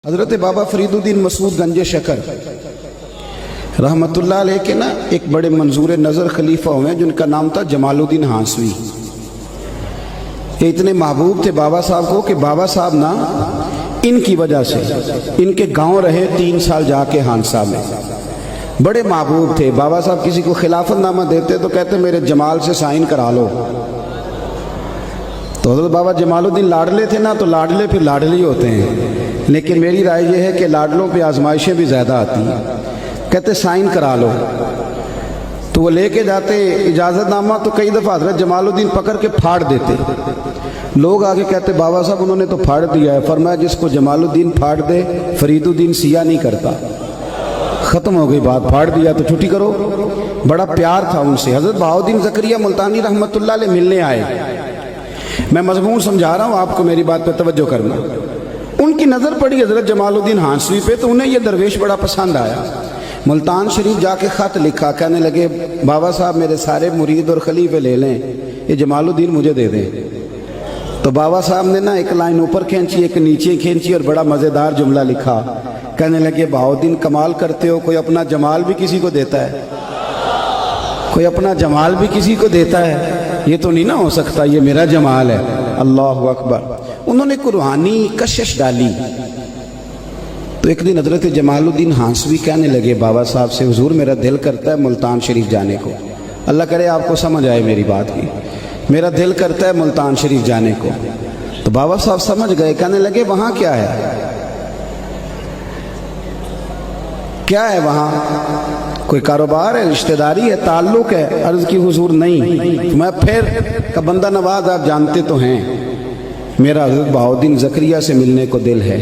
حضرت بابا فریدالدین مسعود گنج شکر رحمت اللہ علیہ کے نا ایک بڑے منظور نظر خلیفہ ہوئے ہیں جن کا نام تھا جمال الدین ہانسوی۔ یہ اتنے محبوب تھے بابا صاحب کو کہ بابا صاحب نا ان کی وجہ سے ان کے گاؤں رہے 3 سال جا کے ہانسا میں، بڑے محبوب تھے۔ بابا صاحب کسی کو خلافت نامہ دیتے تو کہتے میرے جمال سے سائن کرا لو، تو حضرت بابا جمال الدین لاڈلے تھے نا، تو لاڈلے پھر لاڈلے ہی ہوتے ہیں، لیکن میری رائے یہ ہے کہ لاڈلوں پہ آزمائشیں بھی زیادہ آتی ہیں۔ کہتے سائن کرا لو، تو وہ لے کے جاتے اجازت نامہ، تو کئی دفعہ حضرت جمال الدین پکڑ کے پھاڑ دیتے۔ لوگ آگے کہتے بابا صاحب انہوں نے تو پھاڑ دیا ہے۔ فرمایا جس کو جمال الدین پھاڑ دے فرید الدین سیاہ نہیں کرتا، ختم ہو گئی بات، پھاڑ دیا تو چھٹی کرو۔ بڑا پیار تھا ان سے۔ حضرت بہاؤالدین زکریا ملتانی رحمت اللہ علیہ ملنے آئے، میں مضمون سمجھا رہا ہوں آپ کو، میری بات پہ توجہ کرنا۔ ان کی نظر پڑی حضرت جمال الدین ہانسوی پہ، تو انہیں یہ درویش بڑا پسند آیا۔ ملتان شریف جا کے خط لکھا، کہنے لگے بابا صاحب میرے سارے مرید اور خلیفے لے لیں، یہ جمال الدین مجھے دے دیں۔ تو بابا صاحب نے نا ایک لائن اوپر کھینچی ایک نیچے کھینچی اور بڑا مزیدار جملہ لکھا، کہنے لگے بہاؤالدین کمال کرتے ہو، کوئی اپنا جمال بھی کسی کو دیتا ہے، کوئی اپنا جمال بھی کسی کو دیتا ہے، یہ تو نہیں نہ ہو سکتا، یہ میرا جمال ہے۔ اللہ اکبر۔ انہوں نے روحانی کشش ڈالی۔ تو ایک دن حضرت جمال الدین ہانسوی کہنے لگے بابا صاحب سے حضور میرا دل کرتا ہے ملتان شریف جانے کو، اللہ کرے آپ کو سمجھ آئے میری بات کی، میرا دل کرتا ہے ملتان شریف جانے کو۔ تو بابا صاحب سمجھ گئے، کہنے لگے وہاں کیا ہے، کیا ہے وہاں، کوئی کاروبار ہے، رشتہ داری ہے، تعلق ہے؟ عرض کی حضور نہیں۔ میں پھر کہ بندہ نواز آپ جانتے تو ہیں، میرا حضرت بہاؤالدین زکریا سے ملنے کو دل ہے۔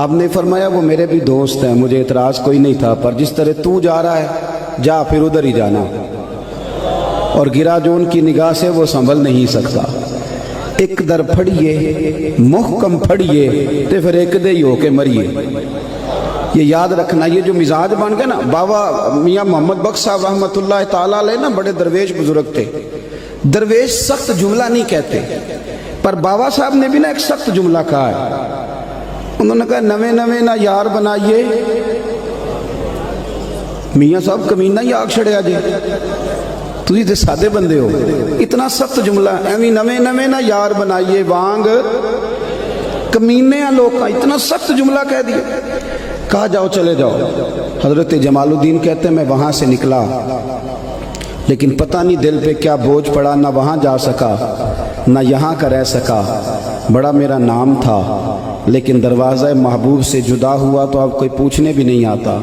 آپ نے فرمایا وہ میرے بھی دوست ہیں، مجھے اعتراض کوئی نہیں تھا، پر جس طرح تو جا رہا ہے جا، پھر ادھر ہی جانا، اور گرا جو ان کی نگاہ سے وہ سنبھل نہیں سکتا۔ ایک در پھڑیے محکم پھڑیے تے پھر ایک دے ہی ہو کے مریے۔ یہ یاد رکھنا، یہ جو مزاج بن گیا نا، بابا میاں محمد بخش صاحب رحمت اللہ تعالیٰ علیہ نا بڑے درویش بزرگ تھے۔ درویش سخت جملہ نہیں کہتے، پر بابا صاحب نے بھی نا ایک سخت جملہ کہا ہے۔ انہوں نے کہا نوے نوے نہ یار بنائیے، میاں صاحب کمینہ ہی آگ چھڑیا جی، تجھے تے سادے بندے ہو، اتنا سخت جملہ، ایویں نوے نوے نہ یار بنائیے وانگ کمینے ہیں لوگ کا، اتنا سخت جملہ کہہ دیا۔ کہا جاؤ چلے جاؤ۔ حضرت جمال الدین کہتے ہیں میں وہاں سے نکلا، لیکن پتہ نہیں دل پہ کیا بوجھ پڑا، نہ وہاں جا سکا نہ یہاں کا رہ سکا۔ بڑا میرا نام تھا، لیکن دروازہ محبوب سے جدا ہوا تو اب کوئی پوچھنے بھی نہیں آتا۔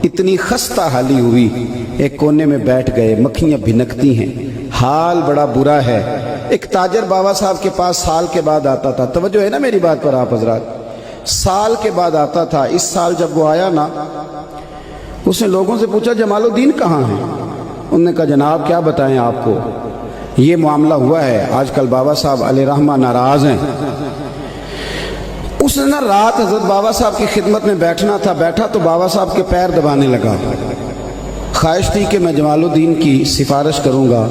اتنی خستہ حالی ہوئی، ایک کونے میں بیٹھ گئے، مکھیاں بھنکتی ہیں، حال بڑا برا ہے۔ ایک تاجر بابا صاحب کے پاس سال کے بعد آتا تھا، توجہ ہے نا میری بات پر آپ حضرات، سال کے بعد آتا تھا۔ اس سال جب وہ آیا نا، اس نے لوگوں سے پوچھا جمال الدین کہاں ہیں؟ انہوں نے کہا جناب کیا بتائیں آپ کو، یہ معاملہ ہوا ہے، آج کل بابا صاحب علیہ رحمہ ناراض ہیں۔ اس نے نا رات حضرت بابا صاحب کی خدمت میں بیٹھنا تھا، بیٹھا تو بابا صاحب کے پیر دبانے لگا۔ خواہش تھی کہ میں جمال الدین کی سفارش کروں گا۔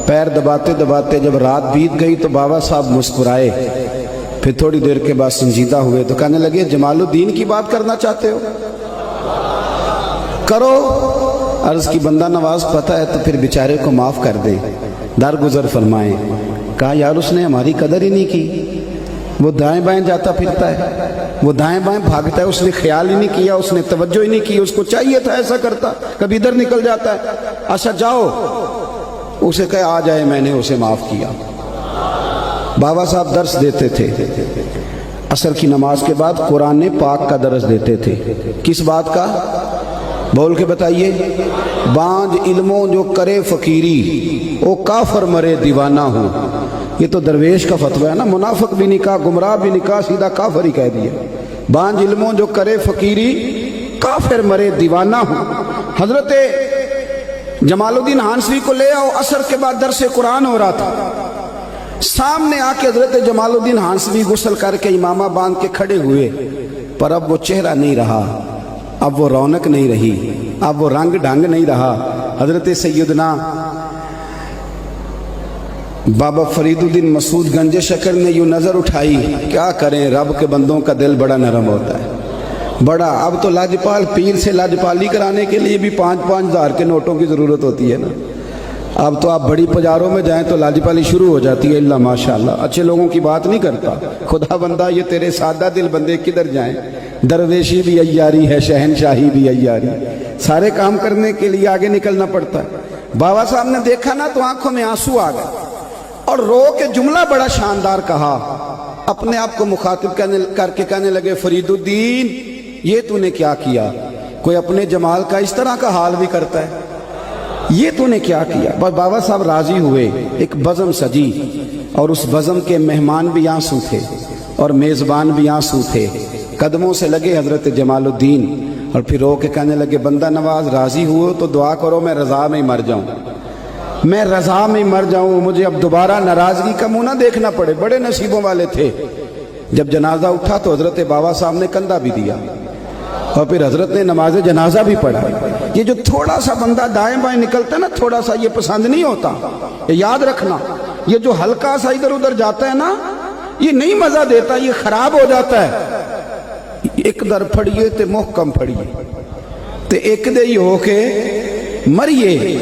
پیر دباتے دباتے جب رات بیت گئی تو بابا صاحب مسکرائے، پھر تھوڑی دیر کے بعد سنجیدہ ہوئے تو کہنے لگے جمال الدین کی بات کرنا چاہتے ہو، کرو۔ عرض کی بندہ نواز پتہ ہے تو پھر بیچارے کو معاف کر دیں، درگزر فرمائیں۔ کہا یار اس نے ہماری قدر ہی نہیں کی، وہ دائیں بائیں جاتا پھرتا ہے، وہ دائیں بائیں بھاگتا ہے، اس نے خیال ہی نہیں کیا، اس نے توجہ ہی نہیں کی، اس کو چاہیے تھا ایسا کرتا، کبھی ادھر نکل جاتا ہے۔ اچھا جاؤ، اسے کہے آ جائے، میں نے اسے معاف کیا۔ بابا صاحب درس دیتے تھے، عصر کی نماز کے بعد قرآن پاک کا درس دیتے تھے۔ کس بات کا؟ بول کے بتائیے۔ بانج علموں جو کرے فقیری، او کافر مرے دیوانہ ہو۔ یہ تو درویش کا فتویٰ ہے نا، منافق بھی نہیں کہا، گمراہ بھی نہیں کہا، سیدھا کافر ہی کہہ دیا۔ بانج علموں جو کرے فقیری، کافر مرے دیوانہ ہو۔ حضرت جمال الدین ہانسوی کو لے آؤ، عصر کے بعد درس قرآن ہو رہا تھا، سامنے آ کے حضرت جمال الدین ہانسوی غسل کر کے امامہ باندھ کے کھڑے ہوئے، پر اب وہ چہرہ نہیں رہا، اب وہ رونق نہیں رہی، اب وہ رنگ ڈھنگ نہیں رہا۔ حضرت سیدنا بابا فریدالدین مسعود گنج شکر نے یوں نظر اٹھائی، کیا کریں رب کے بندوں کا دل بڑا نرم ہوتا ہے۔ بڑا اب تو لاجپال پیر سے لاجپالی کرانے کے لیے بھی 5-5 ہزار کے نوٹوں کی ضرورت ہوتی ہے نا. اب تو آپ بڑی پجاروں میں جائیں تو لاجپالی شروع ہو جاتی ہے. اللہ ماشاءاللہ اچھے لوگوں کی بات نہیں کرتا. خدا بندہ یہ تیرے سادہ دل بندے کدھر جائیں. درویشی بھی عیاری ہے, شہنشاہی بھی عیاری. سارے کام کرنے کے لیے آگے نکلنا پڑتا ہے. بابا صاحب نے دیکھا نا تو آنکھوں میں آنسو آ گئے اور رو کے جملہ بڑا شاندار کہا. اپنے آپ کو مخاطب کر کے کہنے لگے, فرید الدین یہ تو نے کیا کیا؟ کوئی اپنے جمال کا اس طرح کا حال بھی کرتا ہے؟ یہ تو نے کیا کیا؟ بس بابا صاحب راضی ہوئے. ایک بزم سجی اور اس بزم کے مہمان بھی آنسو تھے اور میزبان بھی آنسو تھے. قدموں سے لگے حضرت جمال الدین اور پھر رو کے کہنے لگے, بندہ نواز راضی ہوئے تو دعا کرو میں رضا میں مر جاؤں, میں رضا میں مر جاؤں, مجھے اب دوبارہ ناراضگی کا منہ نہ دیکھنا پڑے. بڑے نصیبوں والے تھے. جب جنازہ اٹھا تو حضرت بابا صاحب نے کندھا بھی دیا اور پھر حضرت نے نماز جنازہ بھی پڑھا. یہ جو تھوڑا سا بندہ دائیں بائیں نکلتا ہے نا, تھوڑا سا, یہ پسند نہیں ہوتا. یہ یاد رکھنا, یہ جو ہلکا سا ادھر ادھر جاتا ہے نا, یہ نہیں مزہ دیتا, یہ خراب ہو جاتا ہے. ایک در پھڑیے تے محکم پھڑیے تے ایک دے ہی ہو کے مریے.